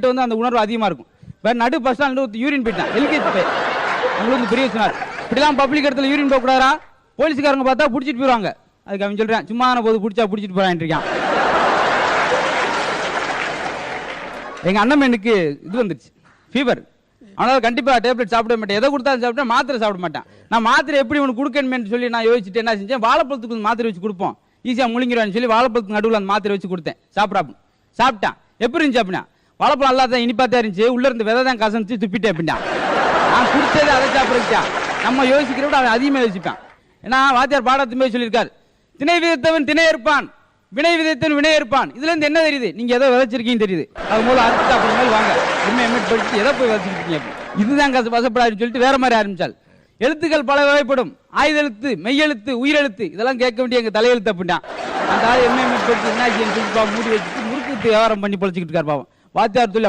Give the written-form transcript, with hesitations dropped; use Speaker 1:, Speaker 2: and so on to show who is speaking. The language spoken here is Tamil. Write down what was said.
Speaker 1: அவங்கள்ட்ட வந்து அந்த உணர்வு அதிகமாக இருக்கும். வேற நடு பஸ் ஸ்டாண்ட் யூரின் போயிட்டான், எல்கேஜி போய் அவங்களுக்கு பெரிய சொன்னார், இப்படிலாம் பப்ளிக் இடத்துல யூரின் போகக்கூடாதா, போலீஸ்காரங்க பார்த்தா பிடிச்சிட்டு போயிடுவாங்க. அதுக்கு அவன் சொல்றேன், சும்மா போது பிடிச்சிட்டு போறான் இருக்கான். எங்க அண்ணனுக்கு இது வந்துருச்சு, ஃபீவர். அவனால கண்டிப்பா டேப்லெட் சாப்பிட மாட்டேன், எதை கொடுத்தாலும் சாப்பிட்டேன், மாத்திரை சாப்பிட மாட்டான். நான் மாத்திரை எப்படி உனக்கு கொடுக்கணுமேன்னு சொல்லி நான் யோசிச்சுட்டு என்ன செஞ்சேன், வாழைப்பழத்துக்கு மாத்திரை வச்சு கொடுப்போம், ஈஸியா முழுங்கிடுவான்னு சொல்லி வாழைப்பழத்துக்கு நடுவில் அந்த மாத்திரை வச்சு கொடுத்தேன். சாப்பிட்டான். எப்படி இருந்துச்சு அப்படின்னா, வாழைப்பழம் நல்லா தான் இனிப்பா தான் இருந்துச்சு, உள்ள இருந்து விதை தான் கசந்துச்சு, துப்பிட்டேன் அப்படின்னா. நான் குடிச்சது அதை சாப்பிடுச்சா, நம்ம யோசிக்கிற விட அவன் அதிகமாக யோசிப்பான். ஏன்னா வாத்தியார் பாடத்துமே சொல்லியிருக்காரு, திணை விதைத்தவன் திணை இருப்பான், வினை விதைத்தவன் வினை இருப்பான். இதுல இருந்து என்ன தெரியுது, நீங்க எதை விதைச்சிருக்கீங்கன்னு தெரியுது. அது மூலம் அறுத்து அப்புறமேல் வாங்க எம்எட் படிச்சு எதை போய் விதைச்சிருக்கீங்க, இதுதான் வசப்படாதுன்னு சொல்லிட்டு வேற மாதிரி ஆரம்பிச்சால். எழுத்துக்கள் பல வகைப்படும், ஆயுதெழுத்து, மெய்யெழுத்து, உயிரெழுத்து, இதெல்லாம் கேட்க வேண்டிய எங்க தலையெழுத்து அப்படின்னா. அந்த எம்எட் படிச்சு என்ன மூடி வச்சுட்டு முறுக்கு வியாபாரம் பண்ணி பொழைச்சிக்கிட்டு இருக்காரு பாவம். வாத்தியார்